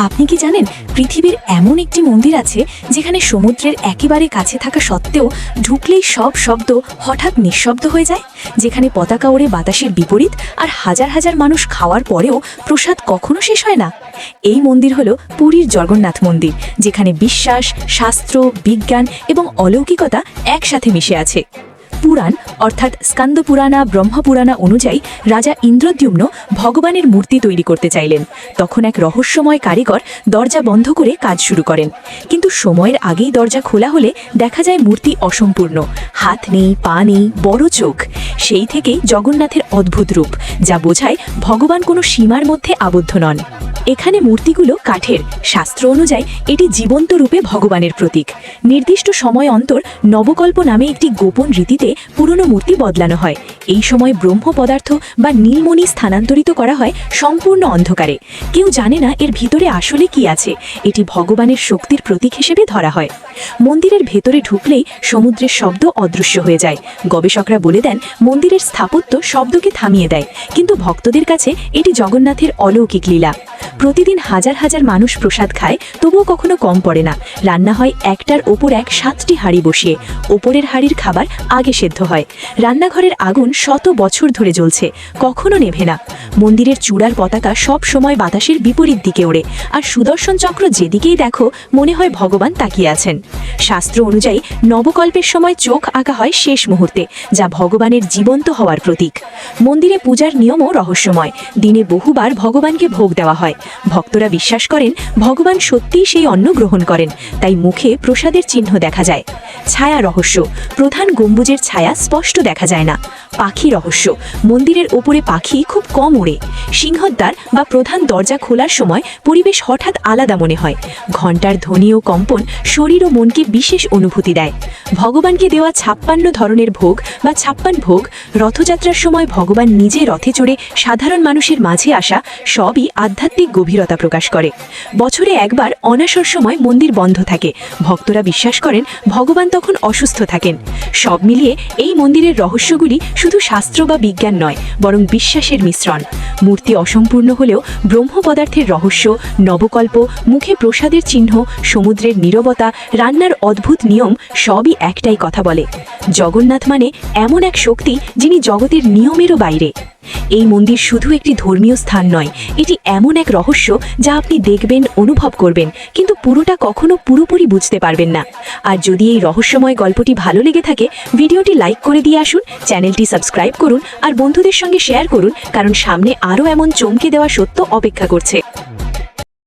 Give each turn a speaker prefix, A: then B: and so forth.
A: আপনি কি জানেন পৃথিবীর এমন একটি মন্দির আছে যেখানে সমুদ্রের একেবারে কাছে থাকা সত্ত্বেও ঢুকলেই সব শব্দ হঠাৎ নিঃশব্দ হয়ে যায়, যেখানে পতাকা ওড়ে বাতাসের বিপরীত আর হাজার হাজার মানুষ খাওয়ার পরেও প্রসাদ কখনো শেষ হয় না। এই মন্দির হলো পুরীর জগন্নাথ মন্দির, যেখানে বিশ্বাস, শাস্ত্র, বিজ্ঞান এবং অলৌকিকতা একসাথে মিশে আছে। পুরাণ অর্থাৎ স্কন্দ পুরাণা ব্রহ্মপুরাণা অনুযায়ী রাজা ইন্দ্রদ্যুম্ন ভগবানের মূর্তি তৈরি করতে চাইলেন। তখন এক রহস্যময় কারিগর দরজা বন্ধ করে কাজ শুরু করেন, কিন্তু সময়ের আগেই দরজা খোলা হলে দেখা যায় মূর্তি অসম্পূর্ণ, হাত নেই, পা নেই, বড় চোখ। সেই থেকেই জগন্নাথের অদ্ভুত রূপ, যা বোঝায় ভগবান কোনো সীমার মধ্যে আবদ্ধ নন। এখানে মূর্তিগুলো কাঠের, শাস্ত্র অনুযায়ী এটি জীবন্ত রূপে ভগবানের প্রতীক। নির্দিষ্ট সময় অন্তর নবকল্প নামে একটি গোপন রীতিতে পুরনো মূর্তি বদলানো হয়। এই সময় ব্রহ্ম পদার্থ বা নীলমণি স্থানান্তরিত করা হয় সম্পূর্ণ অন্ধকারে। কেউ জানে না এর ভিতরে আসলে কি আছে। এটি ভগবানের শক্তির প্রতীক হিসেবে ধরা হয়। মন্দিরের ভেতরে ঢুকলেই সমুদ্রের শব্দ অদৃশ্য হয়ে যায়। গবেষকরা বলে দেন মন্দিরের স্থাপত্য শব্দকে থামিয়ে দেয়, কিন্তু ভক্তদের কাছে এটি জগন্নাথের অলৌকিক লীলা। প্রতিদিন হাজার হাজার মানুষ প্রসাদ খায়, তবুও কখনো কম পড়ে না। রান্না হয় একটার ওপর এক 7টি হাঁড়ি বসিয়ে। ওপরের হাঁড়ির খাবার আগে সেদ্ধ হয়। রান্নাঘরের আগুন শত বছর ধরে জ্বলছে, কখনো নেভে না। মন্দিরের চূড়ার পতাকা সব সময় বাতাসের বিপরীত দিকে ওড়ে, আর সুদর্শন চক্র যেদিকেই দেখো মনে হয় ভগবান তাকিয়ে আছেন। শাস্ত্র অনুযায়ী নবকল্পের সময় চোখ আঁকা হয় শেষ মুহূর্তে, যা ভগবানের জীবন্ত হওয়ার প্রতীক। মন্দিরে পূজার নিয়মও রহস্যময়। দিনে বহুবার ভগবানকে ভোগ দেওয়া হয়। ভক্তরা বিশ্বাস করেন ভগবান সত্যিই সেই অন্ন গ্রহণ করেন, তাই মুখে প্রসাদের চিহ্ন দেখা যায়। ছায়া রহস্য, প্রধান গম্বুজের ছায়া স্পষ্ট দেখা যায় না। পাখি রহস্য, মন্দিরের ওপরে পাখি খুব কম ওড়ে। সিংহদ্বার বা প্রধান দরজা খোলার সময় পরিবেশ হঠাৎ আলাদা মনে হয়। ঘণ্টার ধ্বনি ও কম্পন শরীর ও মনকে বিশেষ অনুভূতি দেয়। ভগবানকে দেওয়া 56 ধরনের ভোগ বা 56 ভোগ, রথযাত্রার সময় ভগবান নিজে রথে চড়ে সাধারণ মানুষের মাঝে আসা, সবই আধ্যাত্মিক গভীরতা প্রকাশ করে। বছরে একবার অনাসর সময় মন্দির বন্ধ থাকে। ভক্তরা বিশ্বাস করেন ভগবান তখন অসুস্থ থাকেন। সব মিলিয়ে এই মন্দিরের রহস্যগুলি শুধু শাস্ত্র বা বিজ্ঞান নয়, বরং বিশ্বাসের মিশ্রণ। মূর্তি অসম্পূর্ণ হলেও ব্রহ্ম পদার্থের রহস্য, নবকল্প, মুখে প্রসাদের চিহ্ন, সমুদ্রের নীরবতা, রান্নার অদ্ভুত নিয়ম সবই একটাই কথা বলে, জগন্নাথ মানে এমন এক শক্তি যিনি জগতের নিয়মেরও বাইরে। এই মন্দির শুধু একটি ধর্মীয় স্থান নয়, এটি এমন এক রহস্য যা আপনি দেখবেন, অনুভব করবেন, কিন্তু পুরোটা কখনো পুরোপুরি বুঝতে পারবেন না। আর যদি এই রহস্যময় গল্পটি ভালো লেগে থাকে, ভিডিওটি লাইক করে দিয়ে আসুন, চ্যানেলটি সাবস্ক্রাইব করুন আর বন্ধুদের সঙ্গে শেয়ার করুন, কারণ সামনে আরও এমন চমকে দেওয়া সত্য অপেক্ষা করছে।